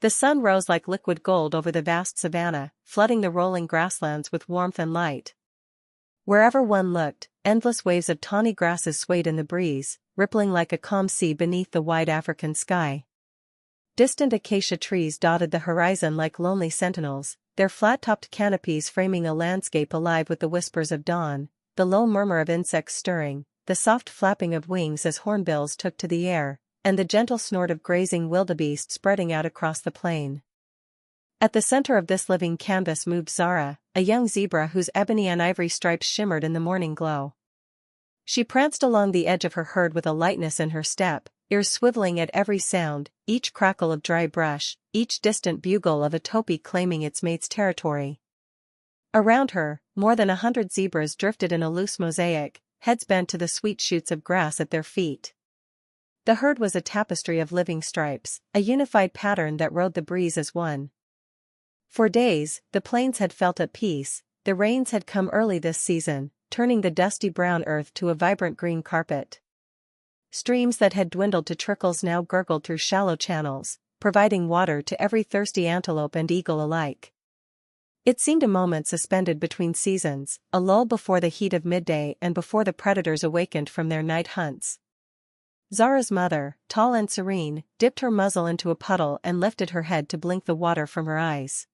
The sun rose like liquid gold over the vast savannah, flooding the rolling grasslands with warmth and light. Wherever one looked, endless waves of tawny grasses swayed in the breeze, rippling like a calm sea beneath the wide African sky. Distant acacia trees dotted the horizon like lonely sentinels, their flat-topped canopies framing a landscape alive with the whispers of dawn, the low murmur of insects stirring, the soft flapping of wings as hornbills took to the air, and the gentle snort of grazing wildebeest spreading out across the plain. At the center of this living canvas moved Zara, a young zebra whose ebony and ivory stripes shimmered in the morning glow. She pranced along the edge of her herd with a lightness in her step, ears swiveling at every sound, each crackle of dry brush, each distant bugle of a topee claiming its mate's territory. Around her, more than 100 zebras drifted in a loose mosaic, heads bent to the sweet shoots of grass at their feet. The herd was a tapestry of living stripes, a unified pattern that rode the breeze as one. For days, the plains had felt at peace. The rains had come early this season, turning the dusty brown earth to a vibrant green carpet. Streams that had dwindled to trickles now gurgled through shallow channels, providing water to every thirsty antelope and eagle alike. It seemed a moment suspended between seasons, a lull before the heat of midday and before the predators awakened from their night hunts. Zara's mother, tall and serene, dipped her muzzle into a puddle and lifted her head to blink the water from her eyes.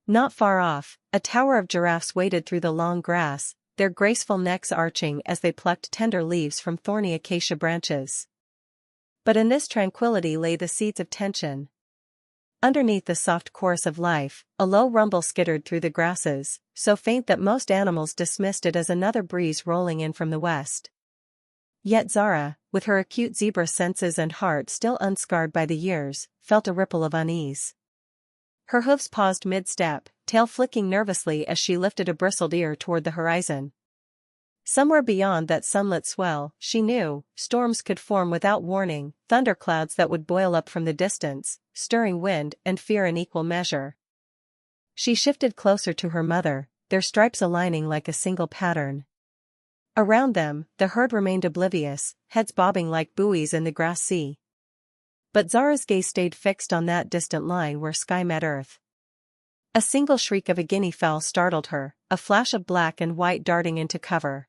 Not far off, a tower of giraffes waded through the long grass, their graceful necks arching as they plucked tender leaves from thorny acacia branches. But in this tranquility lay the seeds of tension. Underneath the soft chorus of life, a low rumble skittered through the grasses, so faint that most animals dismissed it as another breeze rolling in from the west. Yet Zara, with her acute zebra senses and heart still unscarred by the years, felt a ripple of unease. Her hoofs paused mid-step, tail flicking nervously as she lifted a bristled ear toward the horizon. Somewhere beyond that sunlit swell, she knew, storms could form without warning, thunderclouds that would boil up from the distance, stirring wind and fear in equal measure. She shifted closer to her mother, their stripes aligning like a single pattern. Around them, the herd remained oblivious, heads bobbing like buoys in the grass sea. But Zara's gaze stayed fixed on that distant line where sky met earth. A single shriek of a guinea fowl startled her, a flash of black and white darting into cover.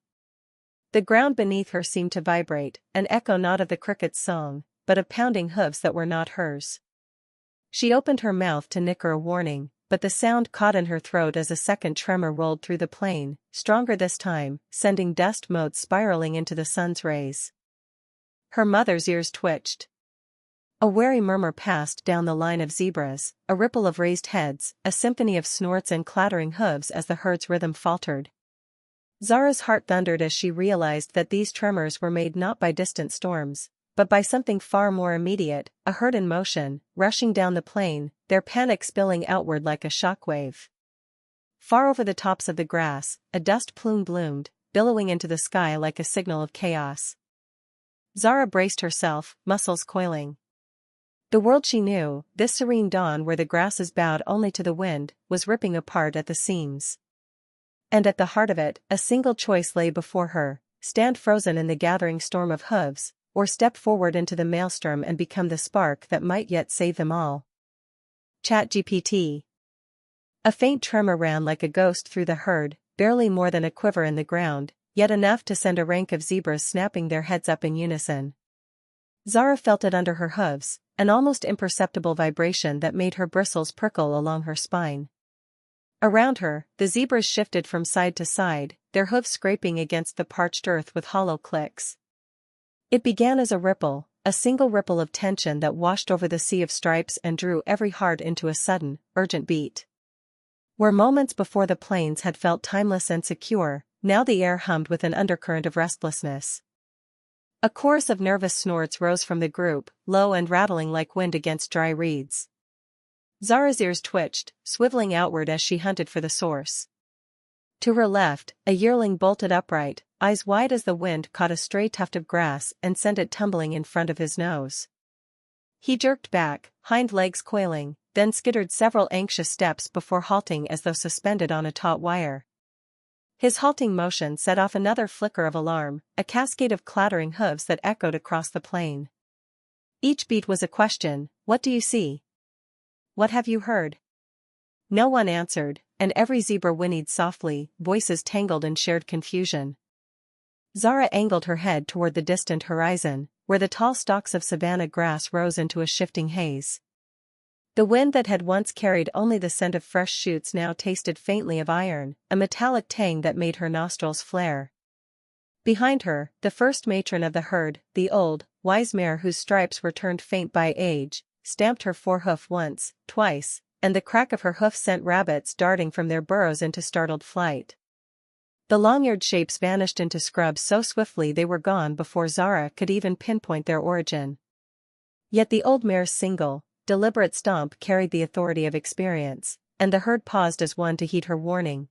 The ground beneath her seemed to vibrate, an echo not of the cricket's song, but of pounding hooves that were not hers. She opened her mouth to nicker a warning, but the sound caught in her throat as a second tremor rolled through the plain, stronger this time, sending dust motes spiraling into the sun's rays. Her mother's ears twitched. A wary murmur passed down the line of zebras, a ripple of raised heads, a symphony of snorts and clattering hooves as the herd's rhythm faltered. Zara's heart thundered as she realized that these tremors were made not by distant storms, but by something far more immediate, a herd in motion, rushing down the plain, their panic spilling outward like a shockwave. Far over the tops of the grass, a dust plume bloomed, billowing into the sky like a signal of chaos. Zara braced herself, muscles coiling. The world she knew, this serene dawn where the grasses bowed only to the wind, was ripping apart at the seams. And at the heart of it, a single choice lay before her: stand frozen in the gathering storm of hooves, or step forward into the maelstrom and become the spark that might yet save them all. ChatGPT. A faint tremor ran like a ghost through the herd, barely more than a quiver in the ground, yet enough to send a rank of zebras snapping their heads up in unison. Zara felt it under her hooves, an almost imperceptible vibration that made her bristles prickle along her spine. Around her, the zebras shifted from side to side, their hooves scraping against the parched earth with hollow clicks. It began as a ripple, a single ripple of tension that washed over the sea of stripes and drew every heart into a sudden, urgent beat. Where moments before the plains had felt timeless and secure, now the air hummed with an undercurrent of restlessness. A chorus of nervous snorts rose from the group, low and rattling like wind against dry reeds. Zara's ears twitched, swiveling outward as she hunted for the source. To her left, a yearling bolted upright, eyes wide as the wind caught a stray tuft of grass and sent it tumbling in front of his nose. He jerked back, hind legs coiling, then skittered several anxious steps before halting as though suspended on a taut wire. His halting motion set off another flicker of alarm, a cascade of clattering hooves that echoed across the plain. Each beat was a question: "What do you see?" what have you heard?" No one answered, and every zebra whinnied softly, voices tangled in shared confusion. Zara angled her head toward the distant horizon, where the tall stalks of savanna grass rose into a shifting haze. The wind that had once carried only the scent of fresh shoots now tasted faintly of iron, a metallic tang that made her nostrils flare. Behind her, the first matron of the herd, the old, wise mare whose stripes were turned faint by age, stamped her forehoof once, twice, and the crack of her hoof sent rabbits darting from their burrows into startled flight. The long-eared shapes vanished into scrubs so swiftly they were gone before Zara could even pinpoint their origin. Yet the old mare's single, deliberate stomp carried the authority of experience, and the herd paused as one to heed her warning.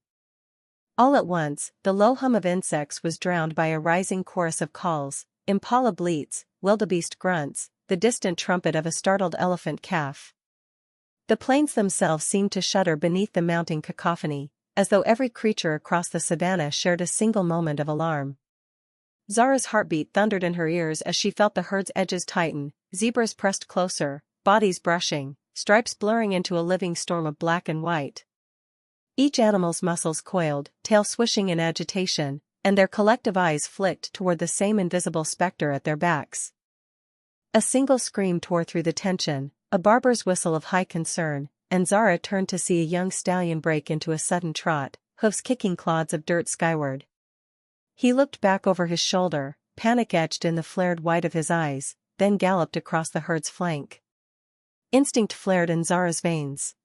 All at once, the low hum of insects was drowned by a rising chorus of calls, impala bleats, wildebeest grunts, the distant trumpet of a startled elephant calf. The plains themselves seemed to shudder beneath the mounting cacophony, as though every creature across the savanna shared a single moment of alarm. Zara's heartbeat thundered in her ears as she felt the herd's edges tighten, zebras pressed closer, bodies brushing, stripes blurring into a living storm of black and white. Each animal's muscles coiled, tail swishing in agitation, and their collective eyes flicked toward the same invisible specter at their backs. A single scream tore through the tension, a barber's whistle of high concern, and Zara turned to see a young stallion break into a sudden trot, hoofs kicking clods of dirt skyward. He looked back over his shoulder, panic etched in the flared white of his eyes, then galloped across the herd's flank. Instinct flared in Zara's veins.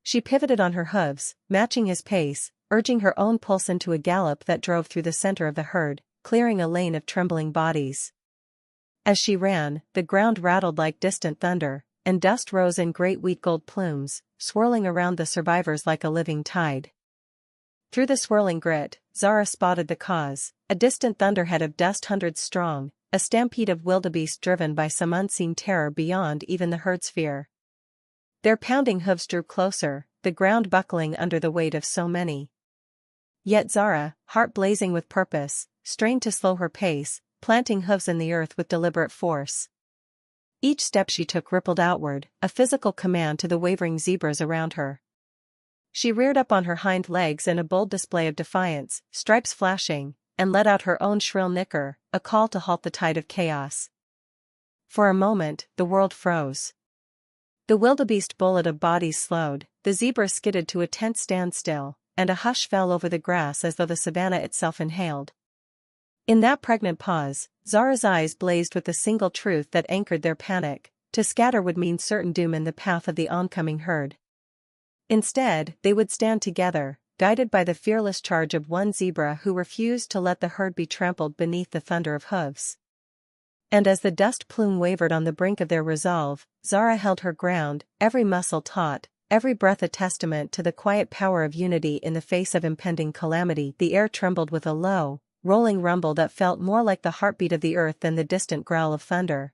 She pivoted on her hooves, matching his pace, urging her own pulse into a gallop that drove through the center of the herd, clearing a lane of trembling bodies. As she ran, the ground rattled like distant thunder, and dust rose in great wheat-gold plumes, swirling around the survivors like a living tide. Through the swirling grit, Zara spotted the cause, a distant thunderhead of dust hundreds strong, a stampede of wildebeest driven by some unseen terror beyond even the herd's fear. Their pounding hooves drew closer, the ground buckling under the weight of so many. Yet Zara, heart blazing with purpose, strained to slow her pace, planting hooves in the earth with deliberate force. Each step she took rippled outward, a physical command to the wavering zebras around her. She reared up on her hind legs in a bold display of defiance, stripes flashing, and let out her own shrill nicker, a call to halt the tide of chaos. For a moment, the world froze. The wildebeest bullet of bodies slowed, the zebra skidded to a tense standstill, and a hush fell over the grass as though the savanna itself inhaled. In that pregnant pause, Zara's eyes blazed with the single truth that anchored their panic: to scatter would mean certain doom in the path of the oncoming herd. Instead, they would stand together, guided by the fearless charge of one zebra who refused to let the herd be trampled beneath the thunder of hooves. And as the dust plume wavered on the brink of their resolve, Zara held her ground, every muscle taut, every breath a testament to the quiet power of unity in the face of impending calamity. The air trembled with a low, rolling rumble that felt more like the heartbeat of the earth than the distant growl of thunder.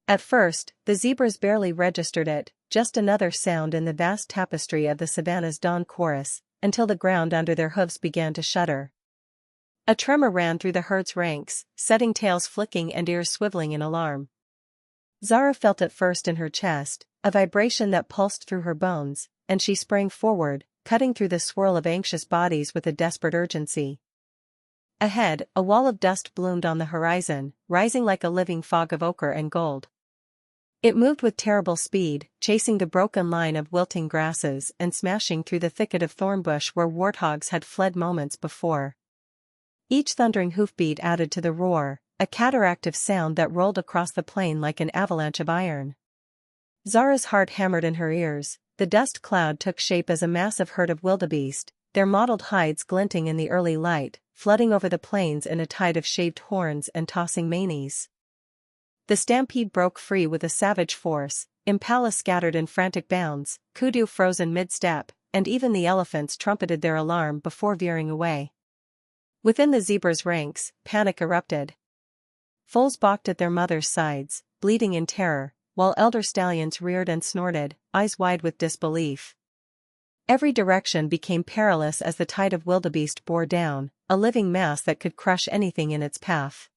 At first, the zebras barely registered it, just another sound in the vast tapestry of the savanna's dawn chorus, until the ground under their hooves began to shudder. A tremor ran through the herd's ranks, setting tails flicking and ears swiveling in alarm. Zara felt it first in her chest, a vibration that pulsed through her bones, and she sprang forward, cutting through the swirl of anxious bodies with a desperate urgency. Ahead, a wall of dust bloomed on the horizon, rising like a living fog of ochre and gold. It moved with terrible speed, chasing the broken line of wilting grasses and smashing through the thicket of thornbush where warthogs had fled moments before. Each thundering hoofbeat added to the roar, a cataract of sound that rolled across the plain like an avalanche of iron. Zara's heart hammered in her ears. The dust cloud took shape as a massive herd of wildebeest, their mottled hides glinting in the early light, flooding over the plains in a tide of shaved horns and tossing manes. The stampede broke free with a savage force, impala scattered in frantic bounds, kudu frozen mid-step, and even the elephants trumpeted their alarm before veering away. Within the zebra's ranks, panic erupted. Foals balked at their mothers' sides, bleating in terror, while elder stallions reared and snorted, eyes wide with disbelief. Every direction became perilous as the tide of wildebeest bore down, a living mass that could crush anything in its path.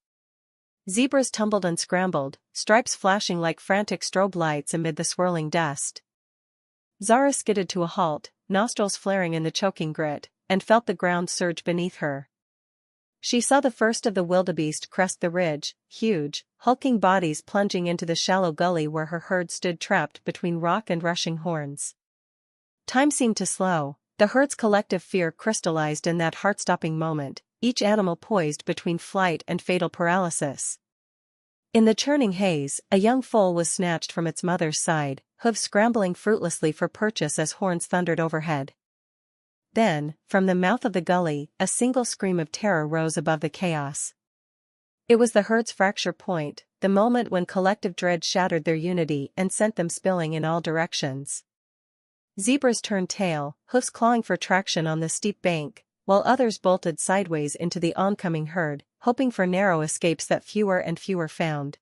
Zebras tumbled and scrambled, stripes flashing like frantic strobe lights amid the swirling dust. Zara skidded to a halt, nostrils flaring in the choking grit, and felt the ground surge beneath her. She saw the first of the wildebeest crest the ridge, huge, hulking bodies plunging into the shallow gully where her herd stood trapped between rock and rushing horns. Time seemed to slow. The herd's collective fear crystallized in that heart-stopping moment, each animal poised between flight and fatal paralysis. In the churning haze, a young foal was snatched from its mother's side, hooves scrambling fruitlessly for purchase as horns thundered overhead. Then, from the mouth of the gully, a single scream of terror rose above the chaos. It was the herd's fracture point, the moment when collective dread shattered their unity and sent them spilling in all directions. Zebras turned tail, hoofs clawing for traction on the steep bank, while others bolted sideways into the oncoming herd, hoping for narrow escapes that fewer and fewer found.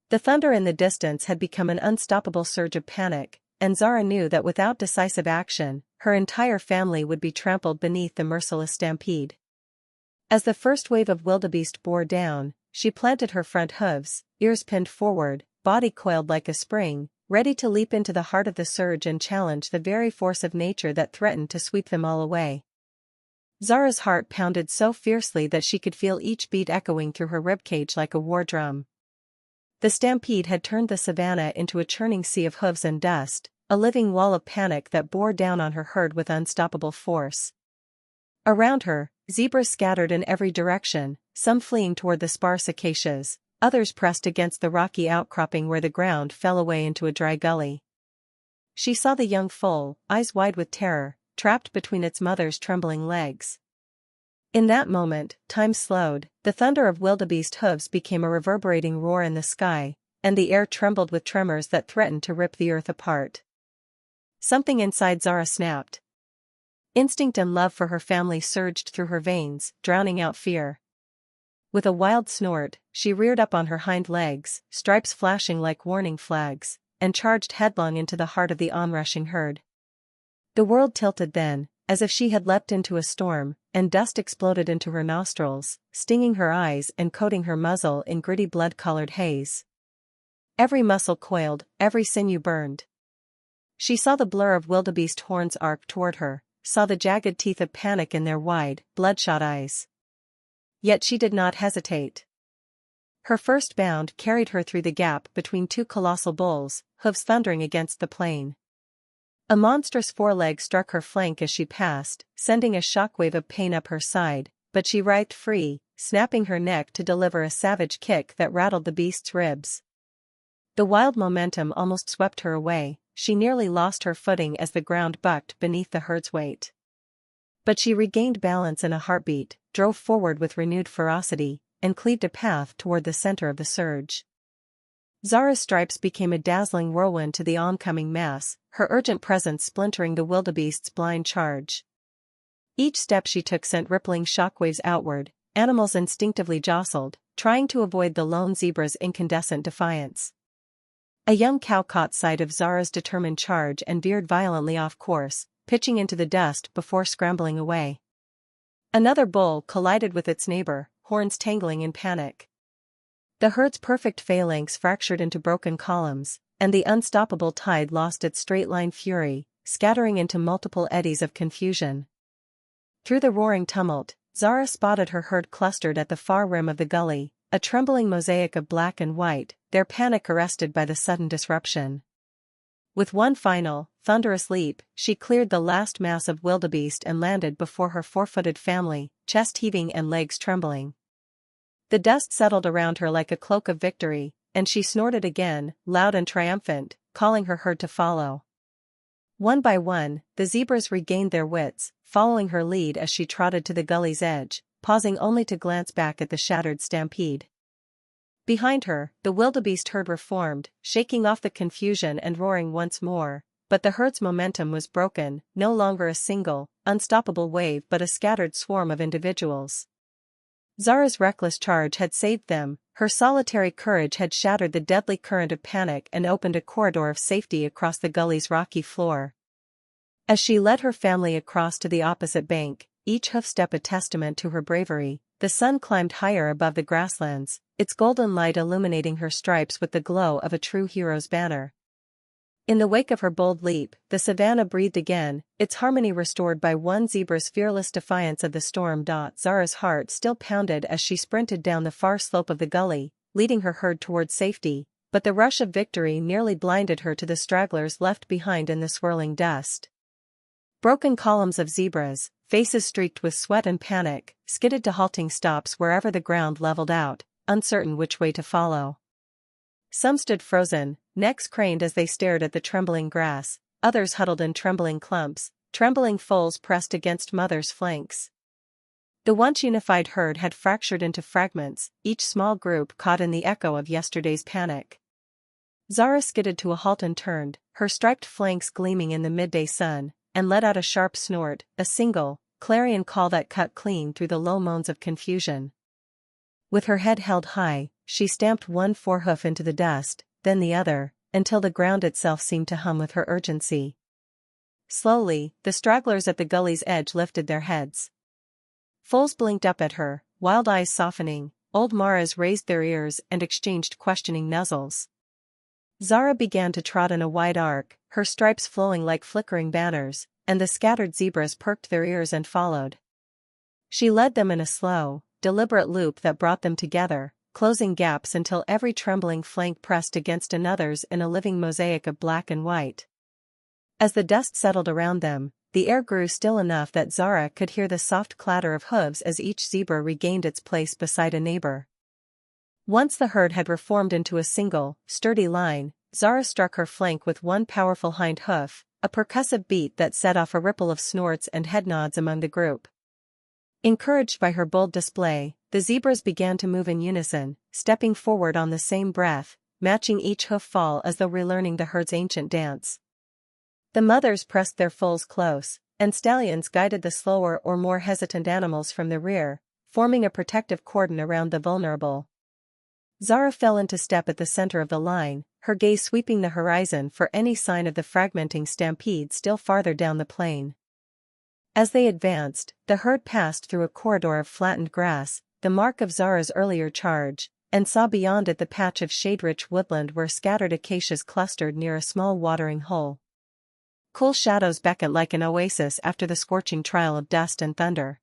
The thunder in the distance had become an unstoppable surge of panic, and Zara knew that without decisive action, her entire family would be trampled beneath the merciless stampede. As the first wave of wildebeest bore down, she planted her front hooves, ears pinned forward, body coiled like a spring, ready to leap into the heart of the surge and challenge the very force of nature that threatened to sweep them all away. Zara's heart pounded so fiercely that she could feel each beat echoing through her ribcage like a war drum. The stampede had turned the savannah into a churning sea of hooves and dust, a living wall of panic that bore down on her herd with unstoppable force. Around her, zebras scattered in every direction, some fleeing toward the sparse acacias, others pressed against the rocky outcropping where the ground fell away into a dry gully. She saw the young foal, eyes wide with terror, trapped between its mother's trembling legs. In that moment, time slowed, the thunder of wildebeest hooves became a reverberating roar in the sky, and the air trembled with tremors that threatened to rip the earth apart. Something inside Zara snapped. Instinct and love for her family surged through her veins, drowning out fear. With a wild snort, she reared up on her hind legs, stripes flashing like warning flags, and charged headlong into the heart of the onrushing herd. The world tilted then, as if she had leapt into a storm, and dust exploded into her nostrils, stinging her eyes and coating her muzzle in gritty blood-colored haze. Every muscle coiled, every sinew burned. She saw the blur of wildebeest horns arc toward her, saw the jagged teeth of panic in their wide, bloodshot eyes. Yet she did not hesitate. Her first bound carried her through the gap between two colossal bulls, hooves thundering against the plain. A monstrous foreleg struck her flank as she passed, sending a shockwave of pain up her side, but she writhed free, snapping her neck to deliver a savage kick that rattled the beast's ribs. The wild momentum almost swept her away, she nearly lost her footing as the ground bucked beneath the herd's weight. But she regained balance in a heartbeat, drove forward with renewed ferocity, and cleaved a path toward the center of the surge. Zara's stripes became a dazzling whirlwind to the oncoming mass, her urgent presence splintering the wildebeest's blind charge. Each step she took sent rippling shockwaves outward, animals instinctively jostled, trying to avoid the lone zebra's incandescent defiance. A young cow caught sight of Zara's determined charge and veered violently off course, pitching into the dust before scrambling away. Another bull collided with its neighbor, horns tangling in panic. The herd's perfect phalanx fractured into broken columns, and the unstoppable tide lost its straight-line fury, scattering into multiple eddies of confusion. Through the roaring tumult, Zara spotted her herd clustered at the far rim of the gully, a trembling mosaic of black and white, their panic arrested by the sudden disruption. With one final, thunderous leap, she cleared the last mass of wildebeest and landed before her four-footed family, chest heaving and legs trembling. The dust settled around her like a cloak of victory, and she snorted again, loud and triumphant, calling her herd to follow. One by one, the zebras regained their wits, following her lead as she trotted to the gully's edge, pausing only to glance back at the shattered stampede. Behind her, the wildebeest herd reformed, shaking off the confusion and roaring once more, but the herd's momentum was broken, no longer a single, unstoppable wave but a scattered swarm of individuals. Zara's reckless charge had saved them, her solitary courage had shattered the deadly current of panic and opened a corridor of safety across the gully's rocky floor. As she led her family across to the opposite bank, each hoofstep a testament to her bravery, the sun climbed higher above the grasslands, its golden light illuminating her stripes with the glow of a true hero's banner. In the wake of her bold leap, the savannah breathed again, its harmony restored by one zebra's fearless defiance of the storm. Zara's heart still pounded as she sprinted down the far slope of the gully, leading her herd towards safety, but the rush of victory nearly blinded her to the stragglers left behind in the swirling dust. Broken columns of zebras, faces streaked with sweat and panic, skidded to halting stops wherever the ground leveled out, uncertain which way to follow. Some stood frozen, necks craned as they stared at the trembling grass, others huddled in trembling clumps, trembling foals pressed against mother's flanks. The once unified herd had fractured into fragments, each small group caught in the echo of yesterday's panic. Zara skidded to a halt and turned, her striped flanks gleaming in the midday sun, and let out a sharp snort, a single, clarion call that cut clean through the low moans of confusion. With her head held high, she stamped one forehoof into the dust, then the other, until the ground itself seemed to hum with her urgency. Slowly, the stragglers at the gully's edge lifted their heads. Foals blinked up at her, wild eyes softening, old maras raised their ears and exchanged questioning nuzzles. Zara began to trot in a wide arc, her stripes flowing like flickering banners, and the scattered zebras perked their ears and followed. She led them in a slow, deliberate loop that brought them together, closing gaps until every trembling flank pressed against another's in a living mosaic of black and white. As the dust settled around them, the air grew still enough that Zara could hear the soft clatter of hooves as each zebra regained its place beside a neighbor. Once the herd had reformed into a single, sturdy line, Zara struck her flank with one powerful hind hoof, a percussive beat that set off a ripple of snorts and head nods among the group. Encouraged by her bold display, the zebras began to move in unison, stepping forward on the same breath, matching each hoof fall as though relearning the herd's ancient dance. The mothers pressed their foals close, and stallions guided the slower or more hesitant animals from the rear, forming a protective cordon around the vulnerable. Zara fell into step at the center of the line, her gaze sweeping the horizon for any sign of the fragmenting stampede still farther down the plain. As they advanced, the herd passed through a corridor of flattened grass, the mark of Zara's earlier charge, and saw beyond it the patch of shade-rich woodland where scattered acacias clustered near a small watering hole. Cool shadows beckoned like an oasis after the scorching trial of dust and thunder.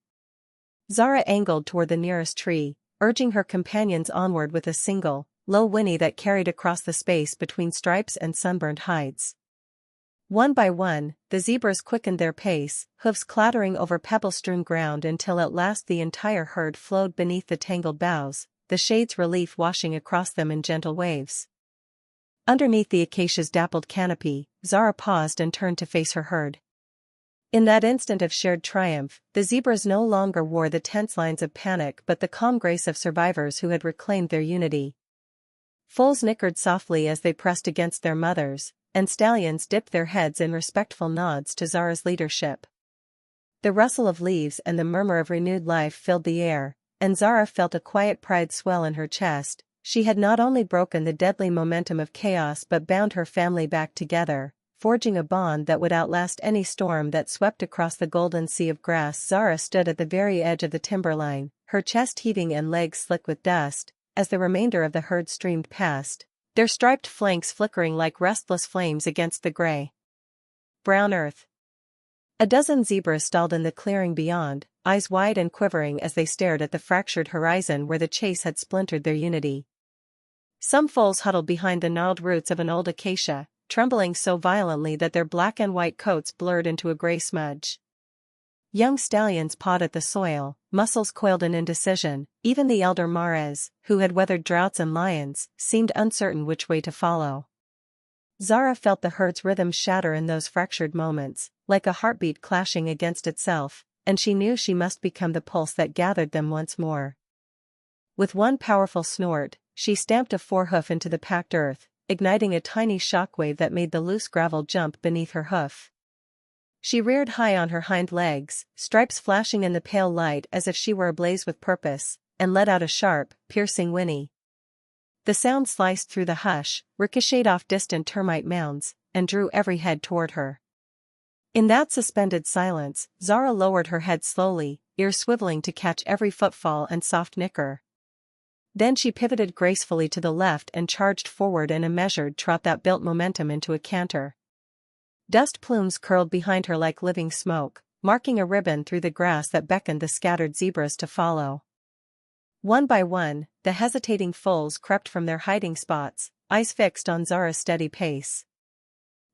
Zara angled toward the nearest tree, urging her companions onward with a single, low whinny that carried across the space between stripes and sunburned hides. One by one, the zebras quickened their pace, hoofs clattering over pebble-strewn ground until at last the entire herd flowed beneath the tangled boughs, the shade's relief washing across them in gentle waves. Underneath the acacia's dappled canopy, Zara paused and turned to face her herd. In that instant of shared triumph, the zebras no longer wore the tense lines of panic but the calm grace of survivors who had reclaimed their unity. Foals nickered softly as they pressed against their mothers, and stallions dipped their heads in respectful nods to Zara's leadership. The rustle of leaves and the murmur of renewed life filled the air, and Zara felt a quiet pride swell in her chest. She had not only broken the deadly momentum of chaos but bound her family back together, forging a bond that would outlast any storm that swept across the golden sea of grass. Zara stood at the very edge of the timberline, her chest heaving and legs slick with dust, as the remainder of the herd streamed past, their striped flanks flickering like restless flames against the gray brown earth. A dozen zebras stalled in the clearing beyond, eyes wide and quivering as they stared at the fractured horizon where the chase had splintered their unity. Some foals huddled behind the gnarled roots of an old acacia, trembling so violently that their black and white coats blurred into a gray smudge. Young stallions pawed at the soil, muscles coiled in indecision. Even the elder mares, who had weathered droughts and lions, seemed uncertain which way to follow. Zara felt the herd's rhythm shatter in those fractured moments, like a heartbeat clashing against itself, and she knew she must become the pulse that gathered them once more. With one powerful snort, she stamped a forehoof into the packed earth, igniting a tiny shockwave that made the loose gravel jump beneath her hoof. She reared high on her hind legs, stripes flashing in the pale light as if she were ablaze with purpose, and let out a sharp, piercing whinny. The sound sliced through the hush, ricocheted off distant termite mounds, and drew every head toward her. In that suspended silence, Zara lowered her head slowly, ears swiveling to catch every footfall and soft nicker. Then she pivoted gracefully to the left and charged forward in a measured trot that built momentum into a canter. Dust plumes curled behind her like living smoke, marking a ribbon through the grass that beckoned the scattered zebras to follow. One by one, the hesitating foals crept from their hiding spots, eyes fixed on Zara's steady pace.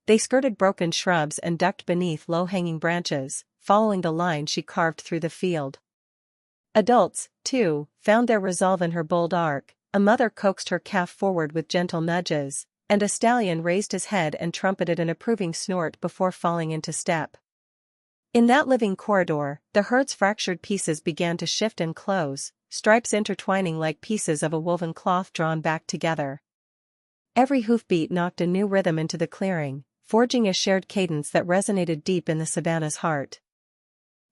They skirted broken shrubs and ducked beneath low-hanging branches, following the line she carved through the field. Adults, too, found their resolve in her bold arc. A mother coaxed her calf forward with gentle nudges, and a stallion raised his head and trumpeted an approving snort before falling into step. In that living corridor, the herd's fractured pieces began to shift and close, stripes intertwining like pieces of a woven cloth drawn back together. Every hoofbeat knocked a new rhythm into the clearing, forging a shared cadence that resonated deep in the savannah's heart.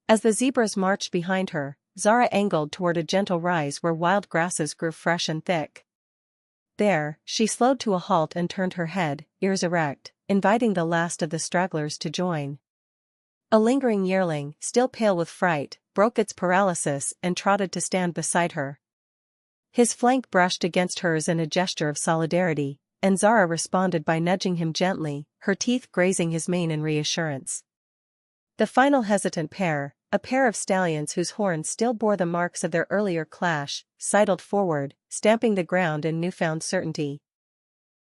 As the zebras marched behind her, Zara angled toward a gentle rise where wild grasses grew fresh and thick. There, she slowed to a halt and turned her head, ears erect, inviting the last of the stragglers to join. A lingering yearling, still pale with fright, broke its paralysis and trotted to stand beside her. His flank brushed against hers in a gesture of solidarity, and Zara responded by nudging him gently, her teeth grazing his mane in reassurance. The final hesitant pair, a pair of stallions whose horns still bore the marks of their earlier clash, sidled forward, stamping the ground in newfound certainty.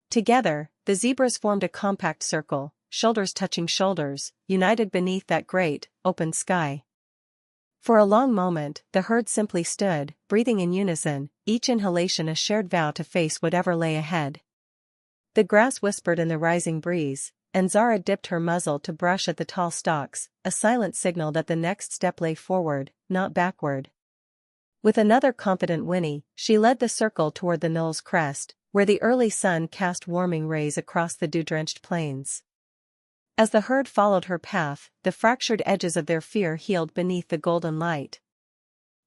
Together, the zebras formed a compact circle, shoulders touching shoulders, united beneath that great, open sky. For a long moment, the herd simply stood, breathing in unison, each inhalation a shared vow to face whatever lay ahead. The grass whispered in the rising breeze, and Zara dipped her muzzle to brush at the tall stalks, a silent signal that the next step lay forward, not backward. With another confident whinny, she led the circle toward the knoll's crest, where the early sun cast warming rays across the dew-drenched plains. As the herd followed her path, the fractured edges of their fear healed beneath the golden light.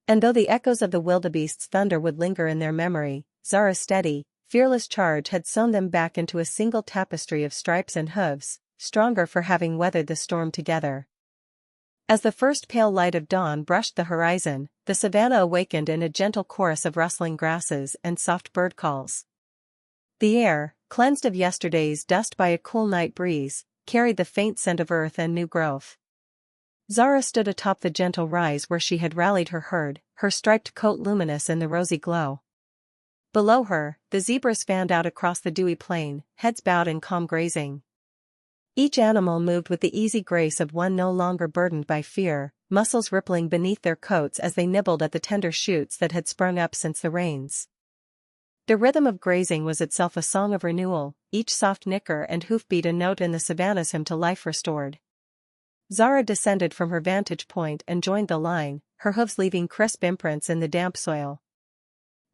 And though the echoes of the wildebeest's thunder would linger in their memory, Zara's steady, fearless charge had sewn them back into a single tapestry of stripes and hooves, stronger for having weathered the storm together. As the first pale light of dawn brushed the horizon, the savannah awakened in a gentle chorus of rustling grasses and soft bird calls. The air, cleansed of yesterday's dust by a cool night breeze, carried the faint scent of earth and new growth. Zara stood atop the gentle rise where she had rallied her herd, her striped coat luminous in the rosy glow. Below her, the zebras fanned out across the dewy plain, heads bowed in calm grazing. Each animal moved with the easy grace of one no longer burdened by fear, muscles rippling beneath their coats as they nibbled at the tender shoots that had sprung up since the rains. The rhythm of grazing was itself a song of renewal, each soft nicker and hoofbeat a note in the savannah's hymn to life restored. Zara descended from her vantage point and joined the line, her hooves leaving crisp imprints in the damp soil.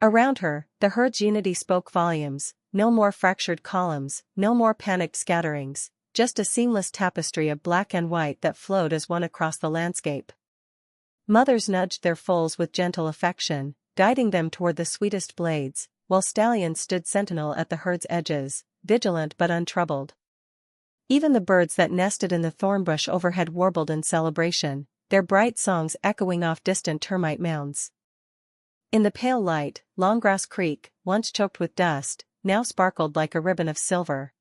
Around her, the herd's unity spoke volumes, no more fractured columns, no more panicked scatterings, just a seamless tapestry of black and white that flowed as one across the landscape. Mothers nudged their foals with gentle affection, guiding them toward the sweetest blades, while stallions stood sentinel at the herd's edges, vigilant but untroubled. Even the birds that nested in the thornbush overhead warbled in celebration, their bright songs echoing off distant termite mounds. In the pale light, Longgrass Creek, once choked with dust, now sparkled like a ribbon of silver.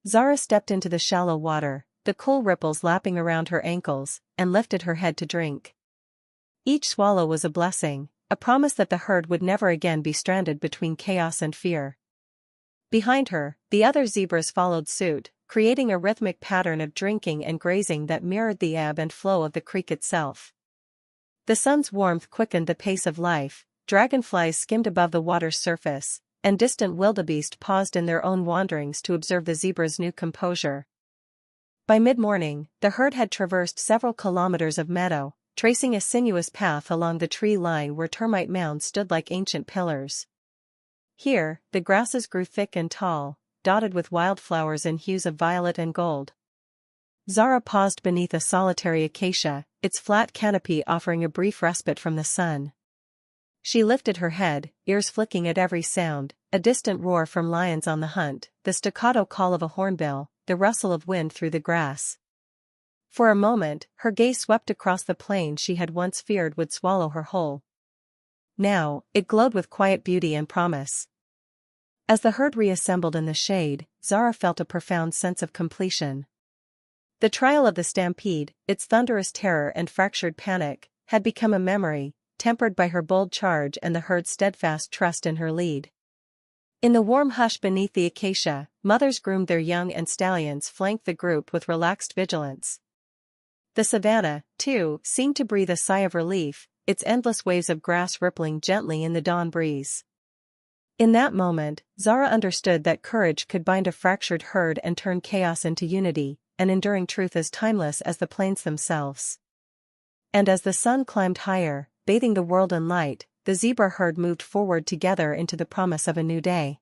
Zara stepped into the shallow water, the cool ripples lapping around her ankles, and lifted her head to drink. Each swallow was a blessing, a promise that the herd would never again be stranded between chaos and fear. Behind her, the other zebras followed suit, creating a rhythmic pattern of drinking and grazing that mirrored the ebb and flow of the creek itself. The sun's warmth quickened the pace of life, dragonflies skimmed above the water's surface, and distant wildebeest paused in their own wanderings to observe the zebra's new composure. By mid-morning, the herd had traversed several kilometers of meadow, tracing a sinuous path along the tree line where termite mounds stood like ancient pillars. Here, the grasses grew thick and tall, dotted with wildflowers in hues of violet and gold. Zara paused beneath a solitary acacia, its flat canopy offering a brief respite from the sun. She lifted her head, ears flicking at every sound, a distant roar from lions on the hunt, the staccato call of a hornbill, the rustle of wind through the grass. For a moment, her gaze swept across the plain she had once feared would swallow her whole. now, it glowed with quiet beauty and promise. As the herd reassembled in the shade, Zara felt a profound sense of completion. The trial of the stampede, its thunderous terror and fractured panic, had become a memory, tempered by her bold charge and the herd's steadfast trust in her lead. In the warm hush beneath the acacia, mothers groomed their young and stallions flanked the group with relaxed vigilance. The savannah, too, seemed to breathe a sigh of relief, its endless waves of grass rippling gently in the dawn breeze. In that moment, Zara understood that courage could bind a fractured herd and turn chaos into unity, an enduring truth as timeless as the plains themselves. And as the sun climbed higher, bathing the world in light, the zebra herd moved forward together into the promise of a new day.